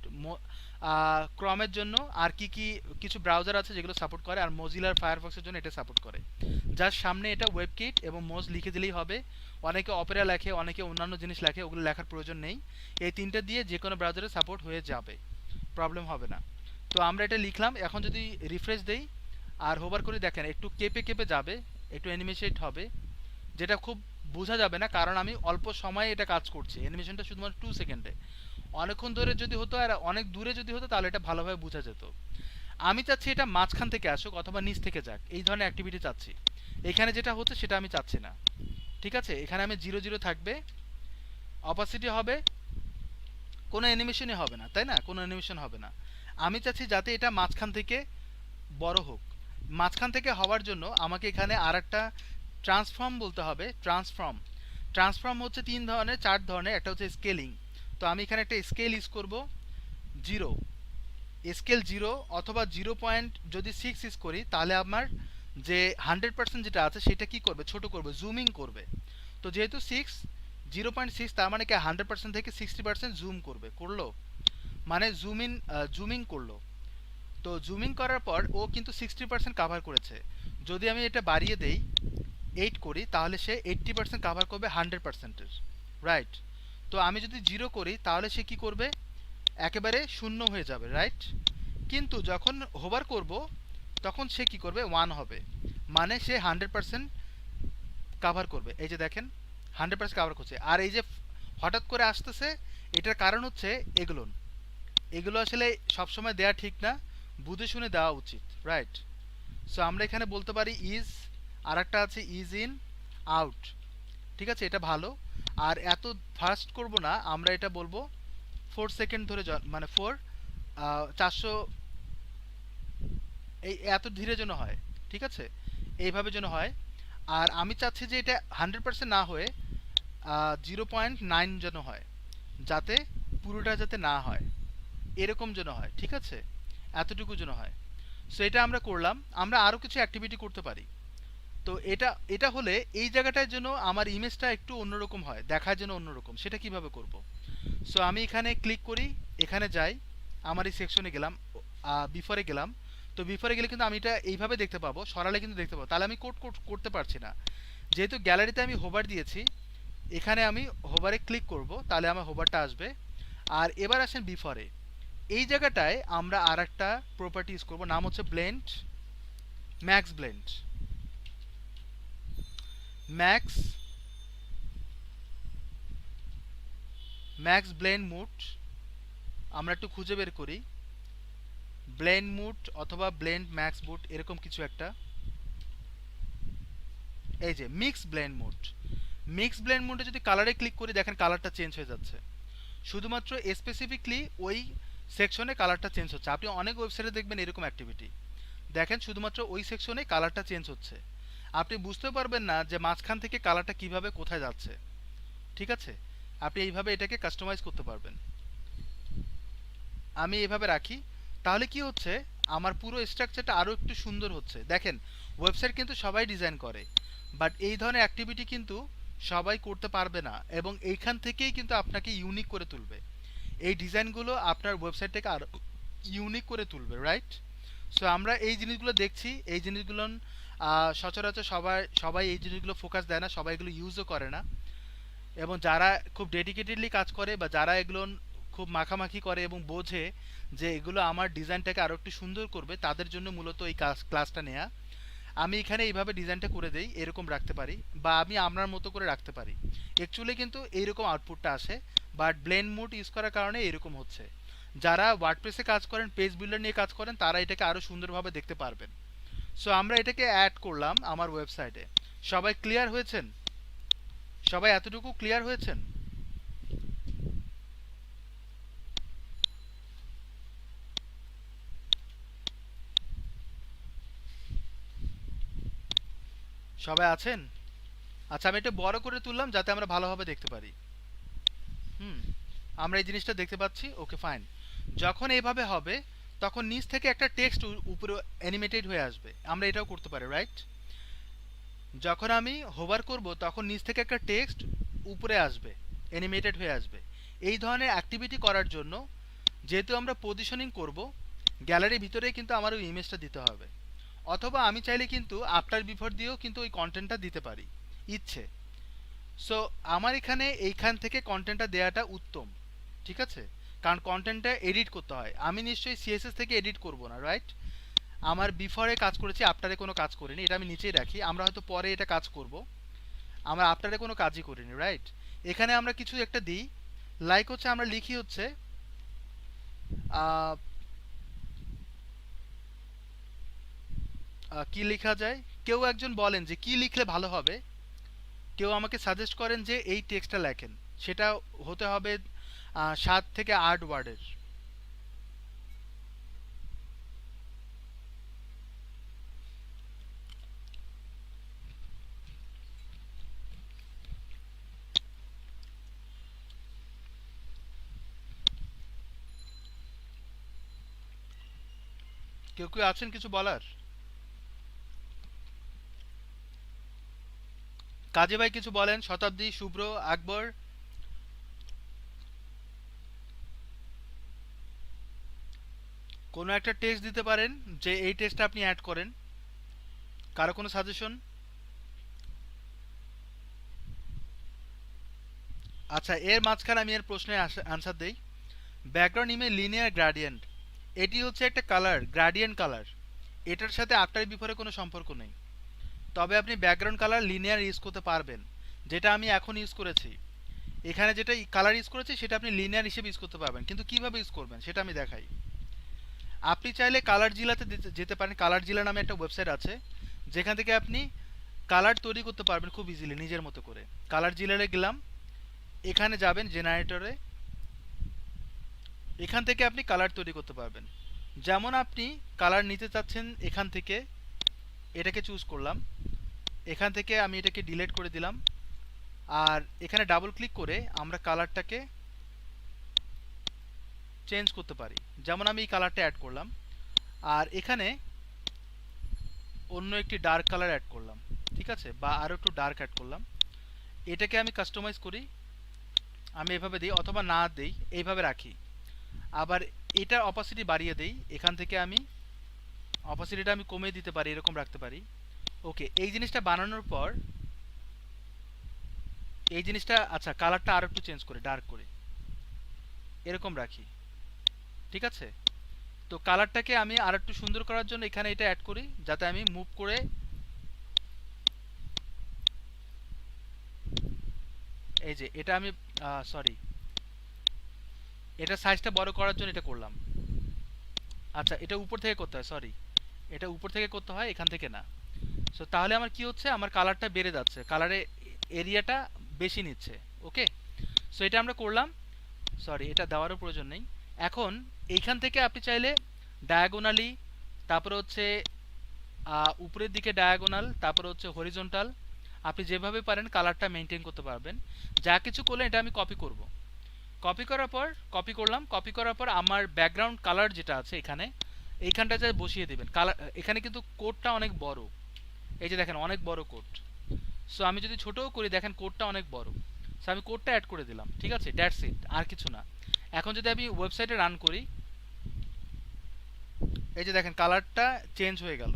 ক্রমের জন্য আর কি কি কিছু ব্রাউজার আছে যেগুলো সাপোর্ট করে, আর মজিলার ফায়ারফক্সের জন্য এটা সাপোর্ট করে। যার সামনে এটা ওয়েবকিট এবং মোজ লিখে দিলেই হবে। অনেকে অপেরা লেখে, অনেকে অন্যান্য জিনিস লেখে, ওগুলো লেখার প্রয়োজন নেই। এই তিনটা দিয়ে যে কোনো ব্রাউজারে সাপোর্ট হয়ে যাবে, প্রবলেম হবে না। তো আমরা এটা লিখলাম। এখন যদি রিফ্রেশ দেই আর হোভার করে দেখেন একটু কেঁপে কেঁপে যাবে, একটু অ্যানিমেটেড হবে, যেটা খুব বোঝা যাবে না কারণ আমি অল্প সময়ে এটা কাজ করছি। অ্যানিমেশনটা শুধুমাত্র 2 সেকেন্ডে। অনেকক্ষণ ধরে যদি হতো আর অনেক দূরে যদি হতো তাহলে এটা ভালোভাবে বোঝা যেত। আমি চাচ্ছি এটা মাঝখান থেকে আসুক অথবা নিচ থেকে যাক, এই ধরনের অ্যাক্টিভিটি চাচ্ছি। এখানে যেটা হচ্ছে সেটা আমি চাচ্ছি না। ঠিক আছে, এখানে আমি 0 0 থাকবে, অপাসিটি হবে, কোনো অ্যানিমেশনই হবে না, তাই না? কোনো অ্যানিমেশন হবে না। আমি চাচ্ছি যাতে এটা মাঝখান থেকে বড় হোক। মাঝখান থেকে হওয়ার জন্য আমাকে এখানে আরেকটা ট্রান্সফর্ম বলতে হবে। ট্রান্সফর্ম হচ্ছে 3 ধরনের 4 ধরনের। একটা হচ্ছে স্কেলিং। তো আমি এখানে একটা স্কেল ইউজ করব 0, স্কেল 0 অথবা 0.6 ইউজ করি তাহলে আমার যে 100% যেটা আছে সেটা কি করবে, ছোট করবে, জুমিং করবে। তো যেহেতু 0.6 তার মানে কি 100% থেকে 60% জুম করবে, করলো মানে জুমিং করলো। তো জুমিং করার পর ও কিন্তু 60% কাভার করেছে। যদি আমি এটা বাড়িয়ে দেই 8 করি তাহলে সে 80% কাভার করবে 100%-এর, রাইট? তো আমি যদি 0 করি তাহলে সে কি করবে, একেবারে শূন্য হয়ে যাবে, রাইট? কিন্তু যখন হোভার করব তখন সে কি করবে, 1 হবে, মানে সে 100% কাভার করবে। এই যে দেখেন 100% কাভার করছে। আর এই যে হঠাৎ করে আসতেছে, এটার কারণ হচ্ছে এগুলো আসলে সবসময় দেওয়া ঠিক না, বুঝে শুনে দেওয়া উচিত, রাইট? সো আমরা এখানে বলতে পারি ইজ, আর একটা আছে ইজ ইন, আউট। ঠিক আছে, এটা ভালো। আর এত ফাস্ট করব না, আমরা এটা বলবো 4 সেকেন্ড ধরে, মানে 400, এই এত ধীরে যেন হয়। ঠিক আছে, এইভাবে যেন হয়। আর আমি চাচ্ছি যে এটা 100% না হয়ে 0.9 যেন হয়, যাতে পুরোটা যাতে না হয়, এরকম যেন হয়। ঠিক আছে, এতটুকু যেন হয়। সো এটা আমরা করলাম। আমরা আরও কিছু অ্যাক্টিভিটি করতে পারি। তো এটা এটা হলে এই জায়গাটার জন্য আমার ইমেজটা একটু অন্যরকম হয়, দেখার জন্য অন্যরকম। সেটা কিভাবে করব? সো আমি এখানে ক্লিক করি, এখানে যাই, আমার এই সেকশনে গেলাম, বিফোরে গেলাম। তো বিফোরে গেলে কিন্তু আমি এটা এইভাবে দেখতে পাবো, সরালে কিন্তু দেখতে পাবো। তাহলে আমি কোড করতে পারছি না, যেহেতু গ্যালারিতে আমি হোভার দিয়েছি। এখানে আমি হোভারে ক্লিক করব, তাহলে আমার হোভারটা আসবে। আর এবার আসেন বিফোরে। এই জায়গাটায় আমরা আর একটা প্রপার্টি ইউজ করবো, নাম হচ্ছে blend, max blend. Max max blend mode, আমরা একটু খুঁজে বের করি। ব্লেন্ড মুড অথবা ব্লেন্ড ম্যাক্স মুড, এরকম কিছু একটা। এই যে mix blend mode. Mix blend মুডে যদি কালারে ক্লিক করি, দেখেন কালারটা চেঞ্জ হয়ে যাচ্ছে। শুধুমাত্র স্পেসিফিকলি ওই সেকশনে কালারটা চেঞ্জ হচ্ছে। আপনি অনেক ওয়েবসাইটে দেখবেন এরকম অ্যাক্টিভিটি, দেখেন শুধুমাত্র ওই সেকশনে কালারটা চেঞ্জ হচ্ছে। আপনি বুঝতে পারবেন না যে মাঝখান থেকে কালারটা কিভাবে কোথায় যাচ্ছে। ঠিক আছে, আপনি এইভাবে এটাকে কাস্টমাইজ করতে পারবেন। আমি এভাবে রাখি, তাহলে কি হচ্ছে, আমার পুরো স্ট্রাকচারটা আরও একটু সুন্দর হচ্ছে। দেখেন ওয়েবসাইট কিন্তু সবাই ডিজাইন করে, বাট এই ধরনের অ্যাক্টিভিটি কিন্তু সবাই করতে পারবে না, এবং এইখান থেকেই কিন্তু আপনাকে ইউনিক করে তুলবে। এই ডিজাইনগুলো আপনার ওয়েবসাইটটাকে আরও ইউনিক করে তুলবে, রাইট? সো আমরা এই জিনিসগুলো দেখছি, এই জিনিসগুলো সচরাচর সবাই এই জিনিসগুলো ফোকাস দেয় না, সবাই এগুলো ইউজও করে না। এবং যারা খুব ডেডিকেটেডলি কাজ করে বা যারা এগুলো খুব মাখামাখি করে এবং বোঝে যে এগুলো আমার ডিজাইনটাকে আরও একটু সুন্দর করবে, তাদের জন্য মূলত এই ক্লাসটা নেওয়া। আমি এখানে এইভাবে ডিজাইনটা করে দেই, এরকম রাখতে পারি, বা আমি আপনার মতো করে রাখতে পারি। অ্যাকচুয়ালি কিন্তু এইরকম আউটপুটটা আসে, বাট ব্লেন্ড মুড ইউজ করার কারণে এরকম হচ্ছে। যারা ওয়ার্ডপ্রেসে কাজ করেন, পেজ বিল্ডার নিয়ে কাজ করেন, তারা এটাকে আরও সুন্দরভাবে দেখতে পারবেন। সো আমরা এটাকে অ্যাড করলাম আমার ওয়েবসাইটে। সবাই ক্লিয়ার হয়েছেন? সবাই এতটুকু ক্লিয়ার হয়েছেন? সবাই আছেন? আচ্ছা, আমি এটা বড় করে তুললাম যাতে আমরা ভালোভাবে দেখতে পারি। হুম, আমরা এই জিনিসটা দেখতে পাচ্ছি, ওকে ফাইন। যখন এইভাবে হবে তখন নিচ থেকে একটা টেক্সট উপরে অ্যানিমেটেড হয়ে আসবে। আমরা এটাও করতে পারি, রাইট? যখন আমি হোভার করব তখন নিচ থেকে একটা টেক্সট উপরে আসবে, অ্যানিমেটেড হয়ে আসবে। এই ধরনের অ্যাক্টিভিটি করার জন্য যেহেতু আমরা পজিশনিং করব, গ্যালারির ভিতরে কিন্তু আমার ওই ইমেজটা দিতে হবে। অথবা আমি চাইলে কিন্তু আফটার বিফোর দিয়েও কিন্তু ওই কন্টেন্টটা দিতে পারি ইচ্ছে। সো আমার এখানে এইখান থেকে কন্টেন্টটা দেওয়াটা উত্তম, ঠিক আছে? কারণ কন্টেন্টটা এডিট করতে হয়, আমি নিশ্চয়ই সিএসএস থেকে এডিট করব না, রাইট? আমার বিফোরে কাজ করেছি, আফটারে কোনো কাজ করিনি, এটা আমি নিচেই রাখি। আমরা হয়তো পরে এটা কাজ করব, আমরা আফটারে কোনো কাজই করিনি, রাইট? এখানে আমরা কিছু একটা দিই, লাইক হচ্ছে আমরা লিখি হচ্ছে আহ, কি লেখা যায়, কেউ একজন বলেন যে কি লিখলে ভালো হবে, কেউ আমাকে সাজেস্ট করেন যে এই টেক্সটটা লেখেন, সেটা হতে হবে 7 থেকে 8 ওয়ার্ডের। কেউ কেউ আছেন কিছু বলার? কাজী ভাই কিছু বলেন, শতাব্দী, শুভ্র, আকবর। কোনো একটা টেক্সট দিতে পারেন যে এই টেক্সটটা আপনি অ্যাড করেন। কারো কোনো সাজেশন? আচ্ছা, এর মাঝখানে আমি এর প্রশ্নের আনসার দেই। ব্যাকগ্রাউন্ড ইমে লিনিয়ার গ্রাডিয়েন্ট, এটি হচ্ছে একটা কালার, গ্রাডিয়েন্ট কালার। এটার সাথে আফটার বিফোরে কোনো সম্পর্ক নেই। তবে আপনি ব্যাকগ্রাউন্ড কালার লিনিয়ার ইউজ করতে পারবেন, যেটা আমি এখন ইউজ করেছি। এখানে যেটা কালার ইউজ করেছি সেটা আপনি লিনিয়ার হিসেবে ইউজ করতে পারবেন, কিন্তু কিভাবে ইউজ করবেন সেটা আমি দেখাই। আপনি চাইলে কালার জিলাতে যেতে পারেন। কালার জিলা নামে একটা ওয়েবসাইট আছে, যেখান থেকে আপনি কালার তৈরি করতে পারবেন খুব ইজিলি নিজের মতো করে। কালার জিলারে গেলাম, এখানে যাবেন জেনারেটরে, এখান থেকে আপনি কালার তৈরি করতে পারবেন। যেমন আপনি কালার নিতে চাচ্ছেন, এখান থেকে এটাকে চুজ করলাম, এখান থেকে আমি এটাকে ডিলিট করে দিলাম। আর এখানে ডাবল ক্লিক করে আমরা কালারটাকে চেঞ্জ করতে পারি। যেমন আমি এই কালারটা অ্যাড করলাম, আর এখানে অন্য একটি ডার্ক কালার অ্যাড করলাম, ঠিক আছে? বা আরও একটু ডার্ক অ্যাড করলাম। এটাকে আমি কাস্টমাইজ করি, আমি এভাবে দিই অথবা না দিই, এইভাবে রাখি। আবার এটার অপাসিটি বাড়িয়ে দেই, এখান থেকে আমি অপাসিটিটা আমি কমিয়ে দিতে পারি, এরকম রাখতে পারি। ওকে, এই জিনিসটা বানানোর পর এই জিনিসটা, আচ্ছা কালারটা আরও একটু চেঞ্জ করে ডার্ক করে এরকম রাখি, ঠিক আছে? তো কালারটাকে আমি আর একটু সুন্দর করার জন্য এখানে এটা অ্যাড করি, যাতে আমি মুভ করে এই যে এটা আমি সরি, এটা সাইজটা বড় করার জন্য এটা করলাম। আচ্ছা, এটা উপর থেকে করতে হয়, সরি, এটা উপর থেকে করতে হয়, এখান থেকে না। সো তাহলে আমার কি হচ্ছে, আমার কালারটা বেড়ে যাচ্ছে, কালারে এরিয়াটা বেশি নিচ্ছে। ওকে, সো এটা আমরা করলাম। সরি, এটা দেওয়ারও প্রয়োজন নেই। এখন এইখান থেকে আপনি চাইলে ডায়াগোনালি, তারপরে হচ্ছে উপরের দিকে ডায়াগোনাল, তারপরে হচ্ছে হরিজন্টাল, আপনি যেভাবে পারেন কালারটা মেনটেন করতে পারবেন। যা কিছু করলে এটা আমি কপি করব। কপি করার পর কপি করার পর আমার ব্যাকগ্রাউন্ড কালার যেটা আছে এখানে, এইখানটা যা বসিয়ে দেবেন। কালার এখানে কিন্তু কোডটা অনেক বড়, এই যে দেখেন অনেক বড় কোড। সো আমি যদি ছোটও করি, দেখেন কোডটা অনেক বড়। সো আমি কোডটা অ্যাড করে দিলাম, ঠিক আছে? দ্যাটস ইট, আর কিছু না। এখন যদি আমি ওয়েবসাইটে রান করি, এই যে দেখেন কালারটা চেঞ্জ হয়ে গেল,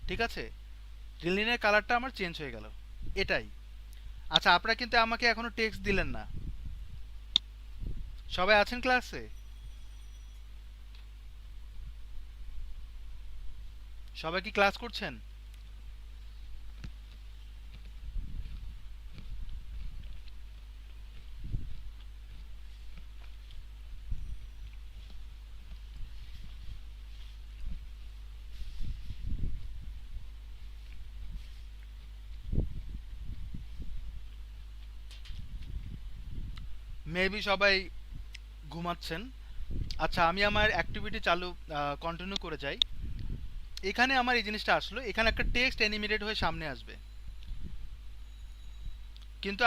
ঠিক আছে? রিলিনের কালারটা আমার চেঞ্জ হয়ে গেল, এটাই। আচ্ছা, আপনারা কিন্তু আমাকে এখনো টেক্সট দিলেন না। সবাই আছেন ক্লাসে? সবাই কি ক্লাস করছেন? মেবি সবাই ঘুমাচ্ছেন। আচ্ছা, আমি আমার অ্যাক্টিভিটি চালু কন্টিনিউ করে যাই। এখানে আমার এই জিনিসটা আসলো, এখানে একটা টেক্সট অ্যানিমেটেড হয়ে সামনে আসবে। কিন্তু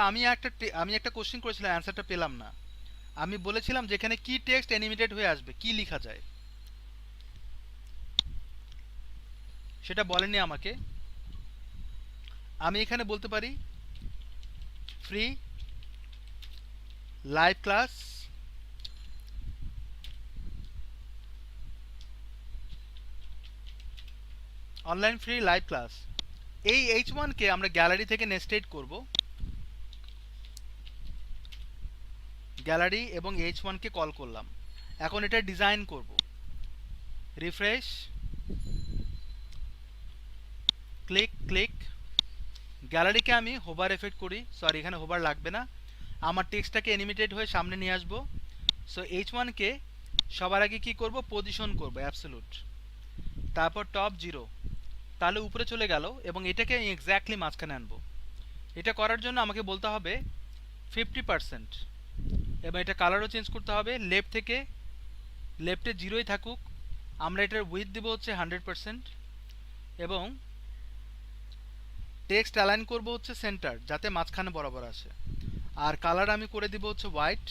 আমি একটা কোশ্চেন করেছিলাম, অ্যান্সারটা পেলাম না। আমি বলেছিলাম যে এখানে কি টেক্সট অ্যানিমেটেড হয়ে আসবে, কি লেখা যায়, সেটা বলেনি আমাকে। আমি এখানে বলতে পারি free live class online free live class. এই H1 কে আমরা গ্যালারি থেকে নেস্টেড করব, গ্যালারি এবং H1 কে কল করলাম। এখন এটা ডিজাইন করব, রিফ্রেশ, ক্লিক ক্লিক। গ্যালারিকে আমি হোভার এফেক্ট করি, সরি এখানে হোভার লাগবে না, আমার টেক্সটটাকে অ্যানিমেটেড হয়ে সামনে নিয়ে আসবো। সো H1 কে সবার আগে কি করব, পজিশন করব অ্যাবসলিউট, তারপর টপ 0, তাহলে উপরে চলে গেল এবং এটাকে আমি এক্স্যাক্টলি মাঝখানে আনবো। এটা করার জন্য আমাকে বলতে হবে 50%, এবং এটা কালারও চেঞ্জ করতে হবে, লেফট থেকে লেফটে 0ই থাকুক। আমরা এটার উইথ দেব হচ্ছে 100%, এবং টেক্সট অ্যালাইন করব হচ্ছে সেন্টার, যাতে মাঝখানে বরাবর আসে। আর কালার আমি করে দিব হচ্ছে হোয়াইট।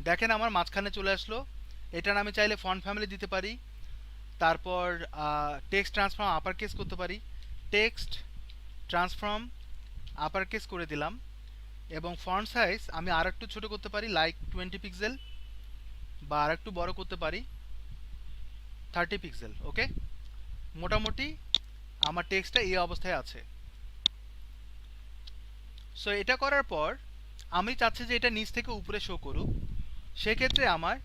দেখেন আমার মাঝখানে চলে আসলো। এটার আমি চাইলে ফন্ট ফ্যামিলি দিতে পারি, তারপর টেক্সট ট্রান্সফর্ম আপার কেস করতে পারি, টেক্সট ট্রান্সফর্ম আপার কেস করে দিলাম, এবং ফন্ট সাইজ আমি আর একটু ছোটো করতে পারি, লাইক 20 পিক্সেল, বা আর একটু বড় করতে পারি 30 পিক্সেল। ওকে, মোটামুটি আমার টেক্সটটা এই অবস্থায় আছে। সো এটা করার পর আমি চাচ্ছি যে এটা নিচ থেকে উপরে শো করুক। সেক্ষেত্রে আমার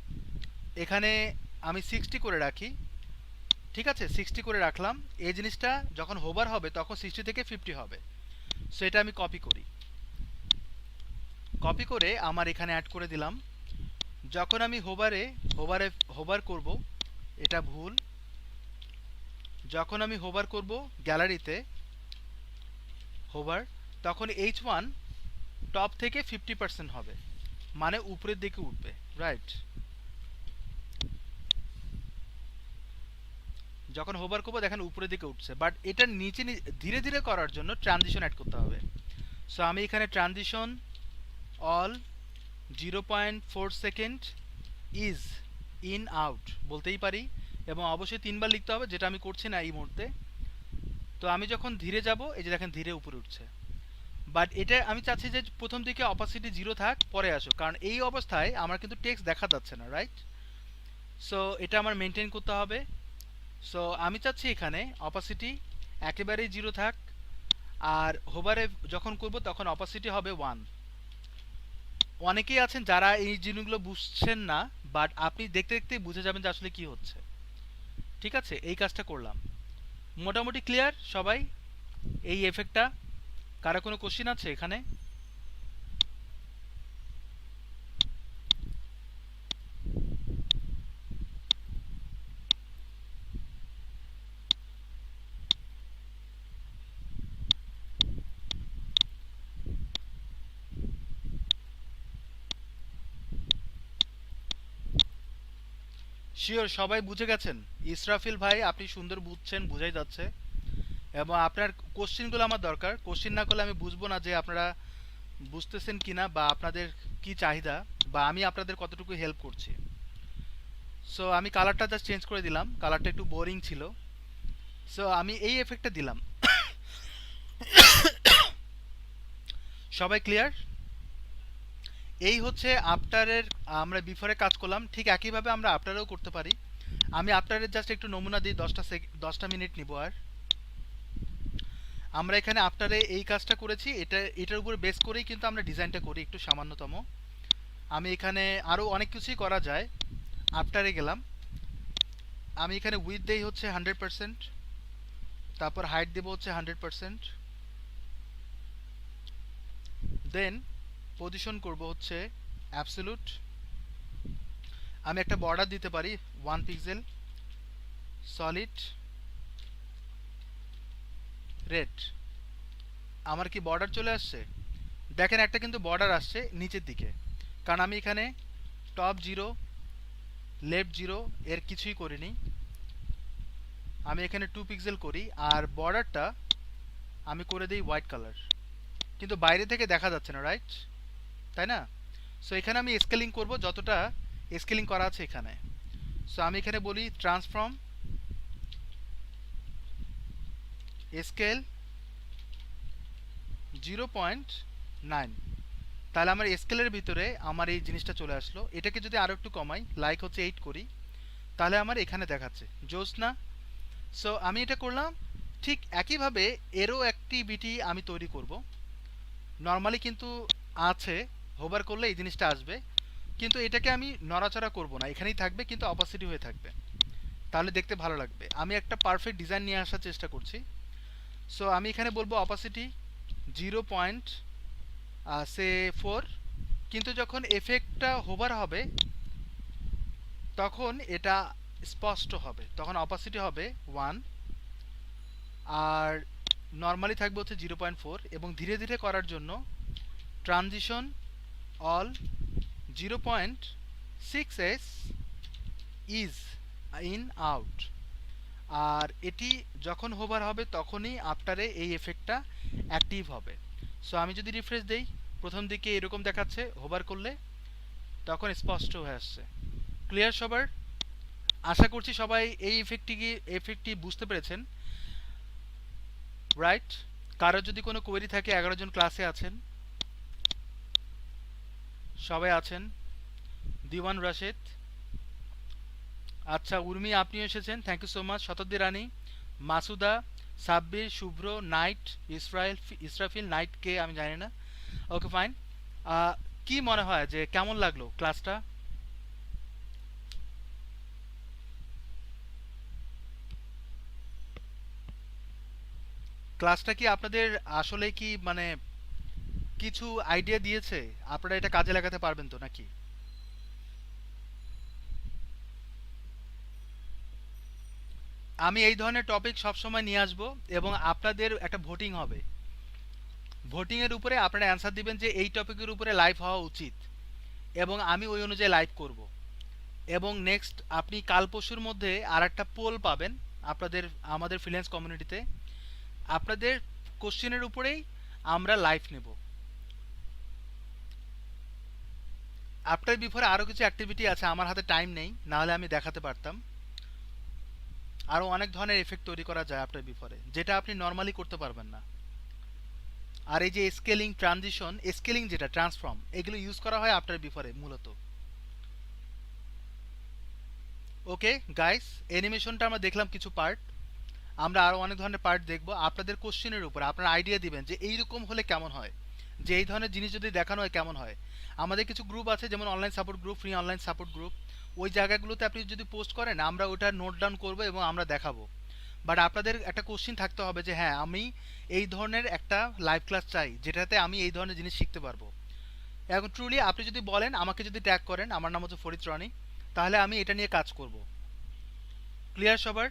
এখানে আমি 60 করে রাখি, ঠিক আছে, 60 করে রাখলাম। এই জিনিসটা যখন হোভার হবে তখন 60 থেকে 50 হবে। সো এটা আমি কপি করি, কপি করে আমার এখানে অ্যাড করে দিলাম। যখন আমি হোভার করব, এটা ভুল, যখন আমি হোভার করব গ্যালারিতে হোভার, তখন H1 টপ থেকে 50% হবে, মানে উপরের দিকে উঠবে, রাইট। যখন হোভার করবো দেখেন উপরের দিকে উঠছে, বাট এটা নিচে ধীরে ধীরে করার জন্য ট্রানজিশন অ্যাড করতে হবে। সো আমি এখানে transition all 0.4 second is in out বলতেই পারি, এবং অবশ্যই 3 বার লিখতে হবে, যেটা আমি করছি না এই মুহূর্তে। তো আমি যখন ধীরে যাব, এই যে দেখেন ধীরে উপরে উঠছে, বাট এটা আমি চাচ্ছি যে প্রথম দিকে অপাসিটি 0 থাক, পরে আসুক, কারণ এই অবস্থায় আমার কিন্তু টেক্সট দেখা যাচ্ছে না, রাইট। সো এটা আমার মেনটেন করতে হবে। সো আমি চাচ্ছি এখানে অপাসিটি একেবারেই 0 থাক, আর হোভারে যখন করব তখন অপাসিটি হবে 1। অনেকেই আছেন যারা এই জিনিসগুলো বুঝছেন না, বাট আপনি দেখতে দেখতেই বুঝে যাবেন যে আসলে কি হচ্ছে। ঠিক আছে, এই কাজটা করলাম। মোটামুটি ক্লিয়ার সবাই এই এফেক্টটা? কারো কোনো কোশ্চিন আছে এখানে? শিওর সবাই বুঝে গেছেন? ইসরাফিল ভাই আপনি সুন্দর বুঝছেন, বুঝাই যাচ্ছে, এবং আপনার কোশ্চিনগুলো আমার দরকার। কোশ্চিন না করলে আমি বুঝবো না যে আপনারা বুঝতেছেন কিনা, বা আপনাদের কি চাহিদা, বা আমি আপনাদের কতটুকু হেল্প করছি। সো আমি কালারটা জাস্ট চেঞ্জ করে দিলাম, কালারটা একটু বোরিং ছিল। সো আমি এই এফেক্টটা দিলাম। সবাই ক্লিয়ার? এই হচ্ছে আফটারের, আমরা বিফোরে কাজ করলাম, ঠিক একইভাবে আমরা আফটারেও করতে পারি। আমি আফটারের জাস্ট একটু নমুনা দিই, 10টা মিনিট নিব। আর আমরা এখানে আফটারে এই কাজটা করেছি, এটার উপর বেস করেই কিন্তু আমরা ডিজাইনটা করি একটু সামান্যতম। আমি এখানে আরও অনেক কিছুই করা যায়। আফটারে গেলাম, আমি এখানে উইথ দেই হচ্ছে 100%, তারপর হাইট দেবো হচ্ছে 100%, দেন পজিশন করব হচ্ছে অ্যাবসলিউট। আমি একটা বর্ডার দিতে পারি 1 পিক্সেল, সলিড রেড। আমার কি বর্ডার চলে আসছে? দেখেন একটা কিন্তু বর্ডার আসছে নিচের দিকে, কারণ আমি এখানে টপ 0 লেফট 0 এর কিছুই করিনি। আমি এখানে 2 পিক্সেল করি, আর বর্ডারটা আমি করে দিই হোয়াইট কালার, কিন্তু বাইরে থেকে দেখা যাচ্ছে না, রাইট, তাই না? সো এখানে আমি স্কেলিং করব, যতটা স্কেলিং করা আছে এখানে। সো আমি এখানে বলি ট্রান্সফর্ম স্কেল 0.9। তাহলে আমার স্কেলের ভিতরে আমার এই জিনিসটা চলে আসলো। এটাকে যদি আরো একটু কমাই, লাইক হচ্ছে 8 করি, তাহলে আমার এখানে দেখাচ্ছে জোস না। সো আমি এটা করলাম। ঠিক একইভাবে এরও অ্যাক্টিভিটি আমি তৈরি করব। নর্মালি কিন্তু আছে, হোভার করলে এই জিনিসটা আসবে, কিন্তু এটাকে আমি নড়াচড়া করব না, এখানেই থাকবে, কিন্তু অপাসিটি হয়ে থাকবে, তাহলে দেখতে ভালো লাগবে। আমি একটা পারফেক্ট ডিজাইন নিয়ে আসার চেষ্টা করছি। সো আমি এখানে বলবো অপাসিটি 0.4, কিন্তু যখন এফেক্টটা হোভার হবে তখন এটা স্পষ্ট হবে, তখন অপাসিটি হবে 1, আর নর্মালি থাকবে হচ্ছে 0.4। এবং ধীরে ধীরে করার জন্য transition all 0.6s ease in out. আর এটি যখন হোভার হবে তখনই আফটারে এই এফেক্টটা অ্যাক্টিভ হবে। সো আমি যদি রিফ্রেশ দেই, প্রথম দিকে এরকম দেখাচ্ছে, হোভার করলে তখন স্পষ্ট হয়ে আসছে। ক্লিয়ার সবার? আশা করছি সবাই এই এফেক্টটি বুঝতে পেরেছেন, রাইট? কারো যদি কোনো কোয়েরি থাকে, 11 জন ক্লাসে আছেন, সবাই আছেন। দিওয়ান রাশেদ, আচ্ছা উর্মি আপনিও এসেছেন, thank you so much. Shatabdi Rani, Masuda, Sabbir, Shubhra, Night, Israfil, Night কে আমি জানি না। Okay fine. কি মনে হয় যে কেমন লাগলো ক্লাসটা? ক্লাসটা কি আপনাদের আসলে কি মানে কিছু আইডিয়া দিয়েছে? আপনারা এটা কাজে লাগাতে পারবেন তো নাকি? আমি এই ধরনের টপিক সবসময় নিয়ে আসবো, এবং আপনাদের একটা ভোটিং হবে। ভোটিং এর উপরে আপনারা অ্যান্সার দিবেন যে এই টপিকের উপরে লাইভ হওয়া উচিত, এবং আমি ওই অনুযায়ী লাইভ করব। এবং নেক্সট আপনি কাল পরশুর মধ্যে আর একটা পোল পাবেন আপনাদের আমাদের ফ্রিল্যান্স কমিউনিটিতে। আপনাদের কোশ্চেনের উপরেই আমরা লাইভ নেব। আফটার বিফোরে আরও কিছু অ্যাক্টিভিটি আছে, আমার হাতে টাইম নেই, নাহলে আমি দেখাতে পারতাম। আরও অনেক ধরনের এফেক্ট তৈরি করা যায় আফটার বিফোরে, যেটা আপনি নর্মালি করতে পারবেন না। আর এই যে স্কেলিং, ট্রানজিশন, স্কেলিং যেটা ট্রান্সফর্ম, এগুলো ইউজ করা হয় আফটার বিফোরে মূলত। ওকে গাইস, অ্যানিমেশনটা আমরা দেখলাম কিছু পার্ট, আমরা আরও অনেক ধরনের পার্ট দেখব। আপনাদের কোশ্চেনের উপর আপনারা আইডিয়া দিবেন যে এইরকম হলে কেমন হয়, যে এই ধরনের জিনিস যদি দেখানো হয় কেমন হয়। আমাদের কিছু গ্রুপ আছে, যেমন online support group, free online support group. ওই জায়গাগুলোতে আপনি যদি পোস্ট করেন, আমরা ওটা নোট ডাউন করবো এবং আমরা দেখাবো। বাট আপনাদের একটা কোশ্চিন থাকতে হবে যে হ্যাঁ, আমি এই ধরনের একটা লাইভ ক্লাস চাই যেটাতে আমি এই ধরনের জিনিস শিখতে পারবো। এখন ট্রুলি আপনি যদি বলেন, আমাকে যদি ট্যাগ করেন, আমার নাম হচ্ছে ফরিদ রনি, তাহলে আমি এটা নিয়ে কাজ করব। ক্লিয়ার সবার?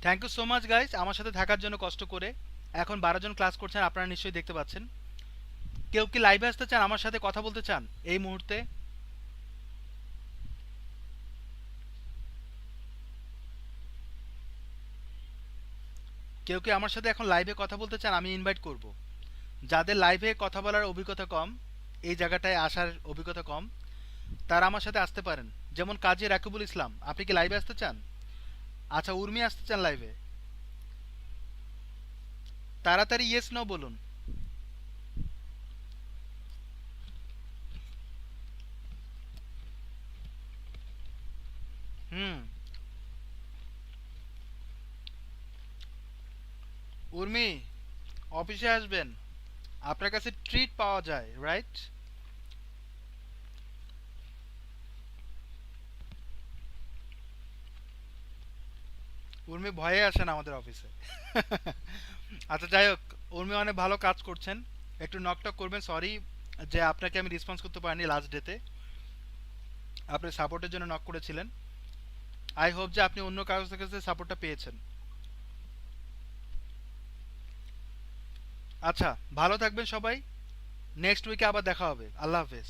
Thank you so much guys আমার সাথে থাকার জন্য কষ্ট করে। এখন 12 জন ক্লাস করছেন, আপনারা নিশ্চয়ই দেখতে পাচ্ছেন। কেউ কি লাইভে আসতে চান, আমার সাথে কথা বলতে চান এই মুহূর্তে? কেউ কি আমার সাথে এখন লাইভে কথা বলতে চান? আমি ইনভাইট করব। যাদের লাইভে কথা বলার অভিজ্ঞতা কম, এই জায়গাটায় আসার অভিজ্ঞতা কম, তারা আমার সাথে আসতে পারেন। যেমন কাজী রাকিবুল ইসলাম, আপনি কি লাইভে আসতে চান? আচ্ছা উর্মি আসতে চান লাইভে? তাড়াতাড়ি ইয়েস নো বলুন। হুম, উর্মি অফিসে আসবেন, আপনার কাছে ট্রিট পাওয়া যায়, রাইট? উর্মি ভয়ে আসেন আমাদের অফিসে। আচ্ছা যাই হোক, উর্মি অনেক ভালো কাজ করছেন। একটু নকটক করবেন, সরি যে আপনাকে আমি রেসপন্স করতে পারিনি লাস্ট ডেতে। আপনি সাপোর্টের জন্য নক করেছিলেন। আই হোপ যে আপনি অন্য কারোর কাছে সাপোর্টটা পেয়েছেন। আচ্ছা, ভালো থাকবেন সবাই। নেক্সট উইকে আবার দেখা হবে। আল্লাহ হাফেজ।